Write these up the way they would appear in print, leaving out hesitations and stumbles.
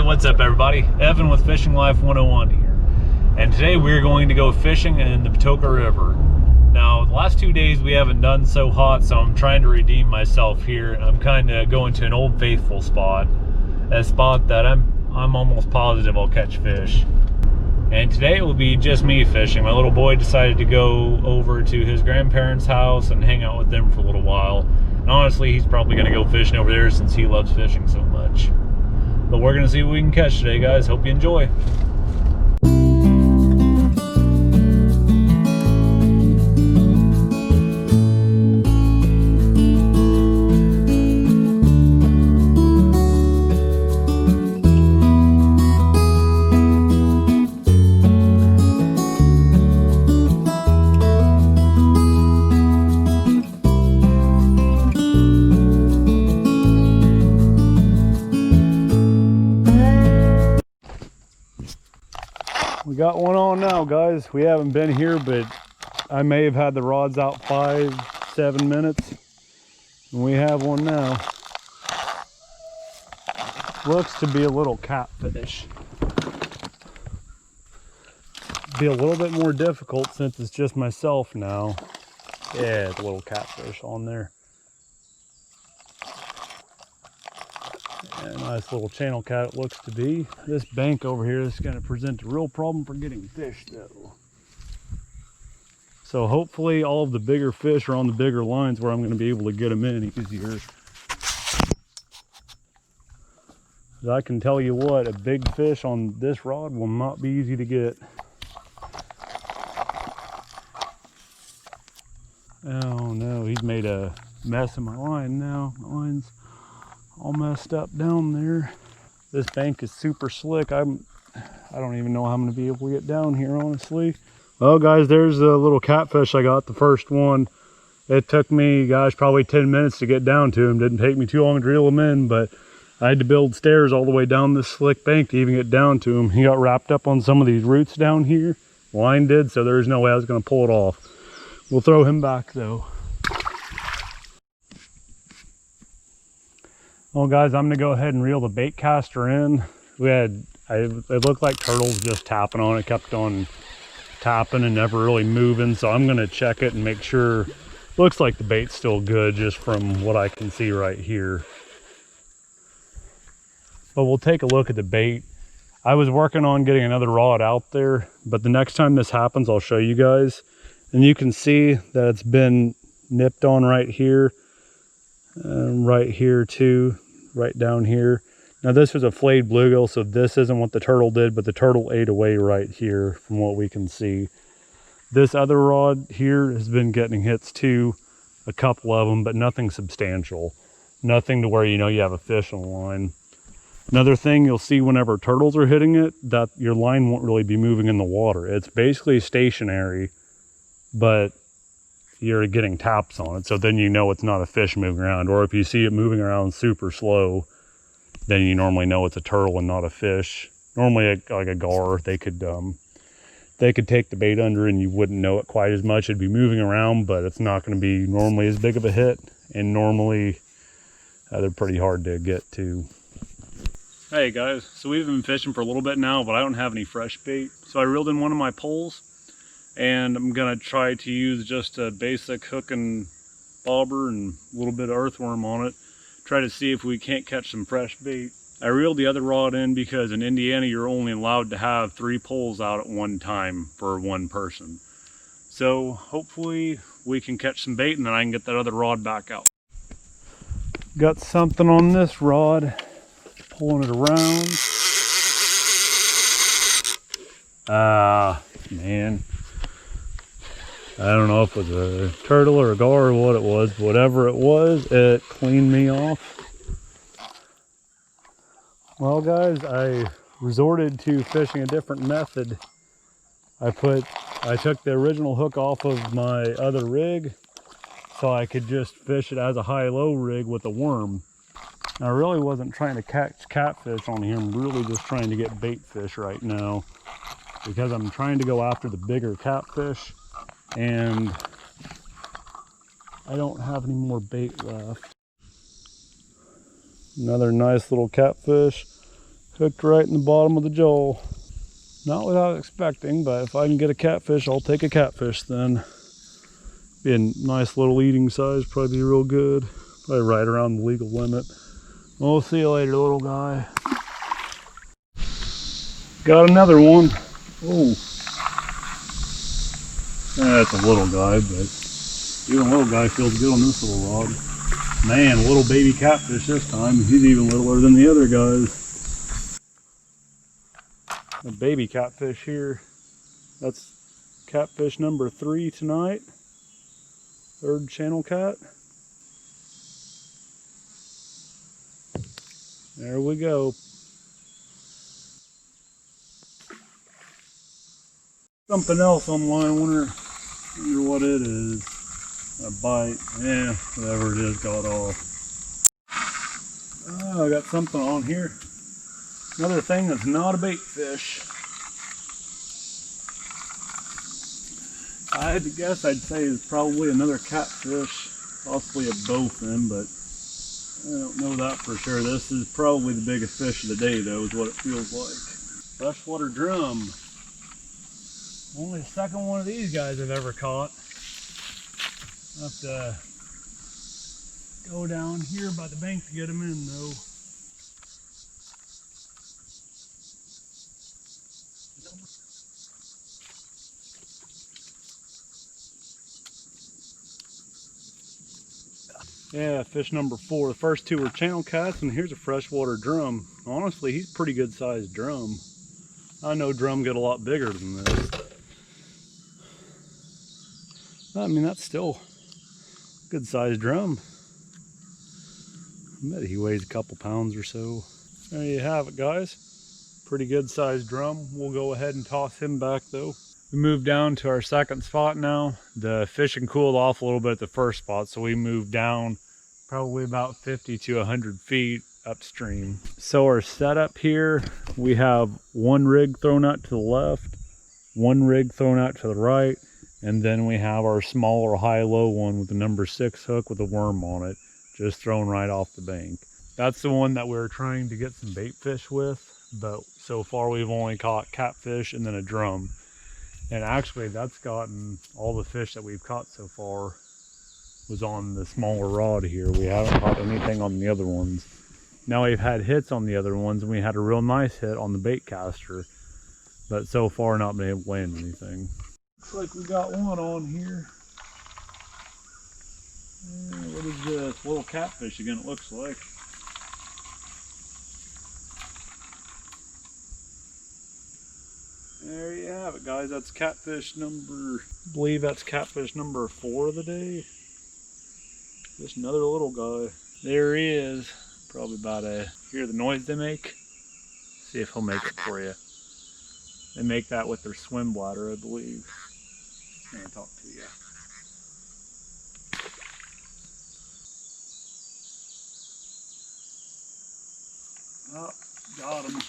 what's up everybody? Evan with Fishing Life 101 here. And today we're going to go fishing in the Patoka River. Now, the last 2 days we haven't done so hot, so I'm trying to redeem myself here. I'm kind of going to an old faithful spot. A spot that I'm almost positive I'll catch fish. And today it will be just me fishing. My little boy decided to go over to his grandparents' house and hang out with them for a little while. And honestly, he's probably going to go fishing over there since he loves fishing so much. But we're going to see what we can catch today, guys. Hope you enjoy. We got one on now, guys. We haven't been here, but I may have had the rods out 5-7 minutes, and we have one now. Looks to be a little catfish. Be a little bit more difficult since it's just myself now. Yeah, it's a little catfish on there. A nice little channel cat it looks to be. This bank over here is going to present a real problem for getting fish though. So hopefully all of the bigger fish are on the bigger lines where I'm going to be able to get them in easier. I can tell you what, a big fish on this rod will not be easy to get. Oh no, he's made a mess of my line now. My line's all messed up down there. This bank is super slick. I don't even know how I'm going to be able to get down here, honestly. Well, guys, there's the little catfish I got, the first one. It took me, gosh, probably 10 minutes to get down to him. Didn't take me too long to reel him in, but I had to build stairs all the way down this slick bank to even get down to him. He got wrapped up on some of these roots down here. Line did, so there's no way I was going to pull it off. We'll throw him back, though. Well, guys, I'm gonna go ahead and reel the bait caster in. It looked like turtles just tapping on it, kept on tapping and never really moving. So I'm gonna check it and make sure. Looks like the bait's still good just from what I can see right here. But we'll take a look at the bait. I was working on getting another rod out there, but the next time this happens, I'll show you guys. And you can see that it's been nipped on right here. Right here too, right down here. Now this was a flayed bluegill, so this isn't what the turtle did, but the turtle ate away right here from what we can see. This other rod here has been getting hits too, a couple of them, but nothing substantial. Nothing to where you know you have a fish on the line. Another thing you'll see whenever turtles are hitting it, that your line won't really be moving in the water. It's basically stationary, but you're getting taps on it, so then you know it's not a fish moving around. Or if you see it moving around super slow, then you normally know it's a turtle and not a fish. Normally like a gar, they could take the bait under and you wouldn't know it quite as much. It'd be moving around, but it's not going to be normally as big of a hit, and normally they're pretty hard to get to. Hey guys, so we've been fishing for a little bit now, but I don't have any fresh bait, so I reeled in one of my poles. And I'm gonna try to use just a basic hook and bobber and a little bit of earthworm on it. Try to see if we can't catch some fresh bait. I reeled the other rod in because in Indiana you're only allowed to have 3 poles out at one time for one person. So hopefully we can catch some bait and then I can get that other rod back out. Got something on this rod. Pulling it around. Man. I don't know if it was a turtle or a gar or what it was. Whatever it was, it cleaned me off. Well, guys, I resorted to fishing a different method. I took the original hook off of my other rig so I could just fish it as a high-low rig with a worm. I really wasn't trying to catch catfish on here. I'm really just trying to get bait fish right now because I'm trying to go after the bigger catfish. And I don't have any more bait left. Another nice little catfish. Hooked right in the bottom of the jaw. Not what I was expecting, but if I can get a catfish, I'll take a catfish then. Be a nice little eating size, probably be real good. Probably right around the legal limit. We'll see you later, little guy. Got another one. Oh, that's a little guy, but even a little guy feels good on this little rod. Man, a little baby catfish this time. He's even littler than the other guys. A baby catfish here. That's catfish number 3 tonight. 3rd channel cat. There we go. Something else online. Wonder what it is. A bite. Yeah, whatever it is got off. Oh, I got something on here. Another thing that's not a bait fish. I had to guess, I'd say it's probably another catfish, possibly a bowfin, but I don't know that for sure. This is probably the biggest fish of the day, though, is what it feels like. Freshwater drum. Only the second one of these guys I've ever caught. I'll have to go down here by the bank to get them in, though. Yeah, fish number 4. The first 2 were channel cats, and here's a freshwater drum. Honestly, he's a pretty good sized drum. I know drum get a lot bigger than this. I mean, that's still a good sized drum. I bet he weighs a couple pounds or so. There you have it, guys. Pretty good sized drum. We'll go ahead and toss him back, though. We moved down to our second spot now. The fishing cooled off a little bit at the first spot, so we moved down probably about 50 to 100 feet upstream. So our setup here, we have 1 rig thrown out to the left, 1 rig thrown out to the right, and then we have our smaller high-low one with the number 6 hook with a worm on it, just thrown right off the bank. That's the one that we were trying to get some bait fish with, but so far we've only caught catfish and then a drum. And actually, that's gotten all the fish that we've caught so far was on the smaller rod here. We haven't caught anything on the other ones. Now we've had hits on the other ones, and we had a real nice hit on the bait caster, but so far not been able to land anything. Looks like we got one on here. What is this? Little catfish again, it looks like. There you have it, guys. That's catfish number, I believe that's catfish number 4 of the day. Just another little guy. There he is. Probably about to hear the noise they make. See if he'll make it for you. They make that with their swim bladder, I believe. I'm gonna talk to you. Oh, got him.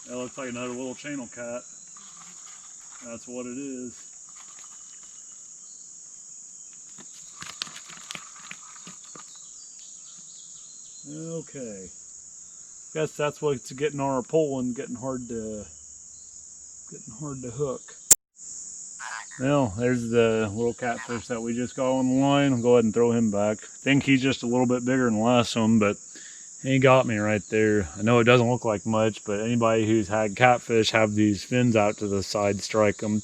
That looks like another little channel cat. That's what it is. Okay. Guess that's what's getting on our pole and getting hard to hook. Well, there's the little catfish that we just got on the line. I'll go ahead and throw him back. I think he's just a little bit bigger than the last one, but he got me right there. I know it doesn't look like much, but anybody who's had catfish have these fins out to the side strike them.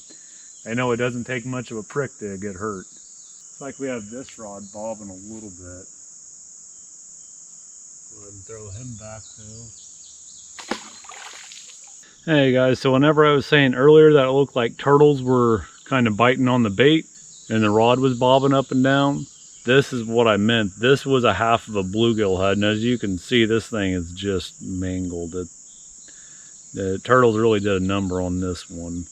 I know it doesn't take much of a prick to get hurt. Looks like we have this rod bobbing a little bit. Go ahead and throw him back though. Hey guys, so whenever I was saying earlier that it looked like turtles were kind of biting on the bait and the rod was bobbing up and down, this is what I meant. This was a half of a bluegill head, and as you can see, this thing is just mangled. The turtles really did a number on this one,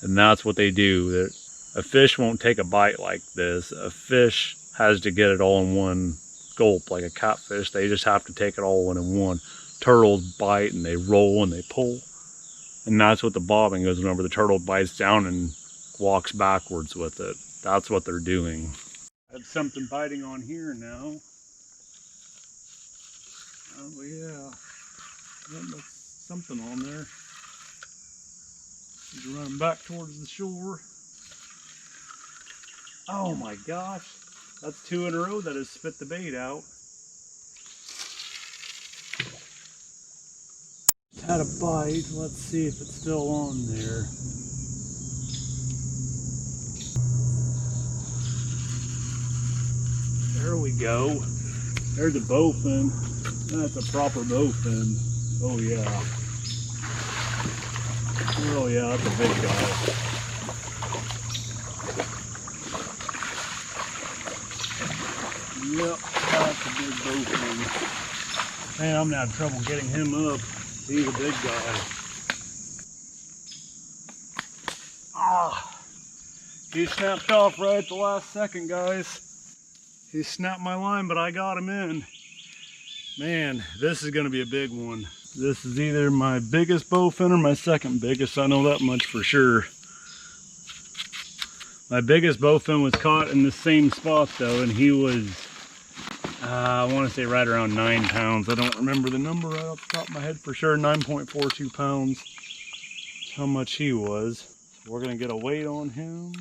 and that's what they do. A fish won't take a bite like this. A fish has to get it all in one gulp, like a catfish. They just have to take it all in one. Turtles bite and they roll and they pull, and that's what the bobbing is. Whenever the turtle bites down and walks backwards with it, that's what they're doing. I have something biting on here now. Oh yeah. Let's something on there. He's running back towards the shore. Oh my gosh. That's 2 in a row that has spit the bait out. Had a bite. Let's see if it's still on there. There we go. There's a bowfin. That's a proper bowfin. Oh yeah. Oh yeah, that's a big guy. Yep, that's a big bowfin. Man, I'm gonna have trouble getting him up. He's a big guy. Ah, he snapped off right at the last second, guys. He snapped my line, but I got him in. Man, this is gonna be a big one. This is either my biggest bowfin or my second biggest. I know that much for sure. My biggest bowfin was caught in the same spot though, and he was, I want to say right around 9 pounds. I don't remember the number right off the top of my head for sure. 9.42 pounds. That's how much he was. So we're gonna get a weight on him.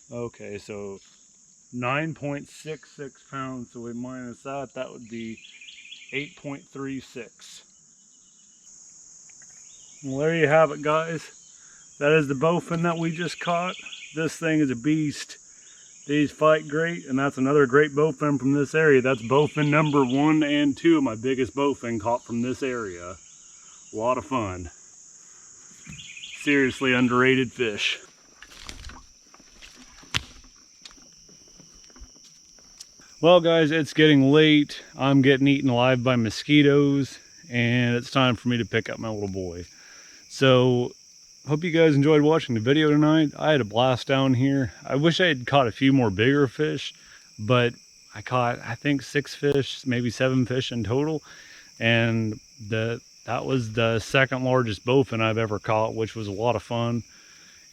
Okay, so 9.66 pounds. So we minus that, that would be 8.36. Well, there you have it, guys. That is the bowfin that we just caught. This thing is a beast. These fight great, and that's another great bowfin from this area. That's bowfin number 1 and 2 of my biggest bowfin caught from this area. A lot of fun. Seriously underrated fish. Well guys, it's getting late. I'm getting eaten alive by mosquitoes, and it's time for me to pick up my little boy. So, hope you guys enjoyed watching the video tonight. I had a blast down here. I wish I had caught a few more bigger fish, but I caught, I think 6 fish, maybe 7 fish in total. And that was the second largest bowfin I've ever caught, which was a lot of fun.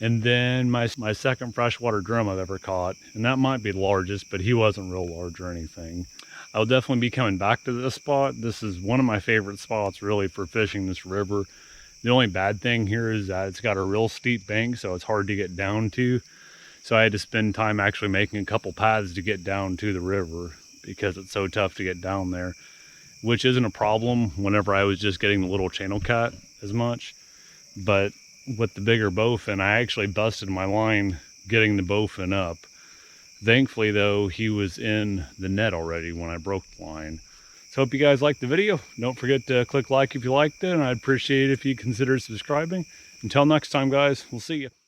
And then my second freshwater drum I've ever caught, and that might be the largest, but he wasn't real large or anything. I'll definitely be coming back to this spot. This is one of my favorite spots really for fishing this river. The only bad thing here is that it's got a real steep bank, so it's hard to get down to. So I had to spend time actually making a couple paths to get down to the river because it's so tough to get down there, which isn't a problem whenever I was just getting the little channel cat as much. But with the bigger bowfin, I actually busted my line getting the bowfin up. Thankfully though, he was in the net already when I broke the line. So hope you guys liked the video. Don't forget to click like if you liked it, and I'd appreciate it if you consider subscribing. Until next time guys, we'll see you.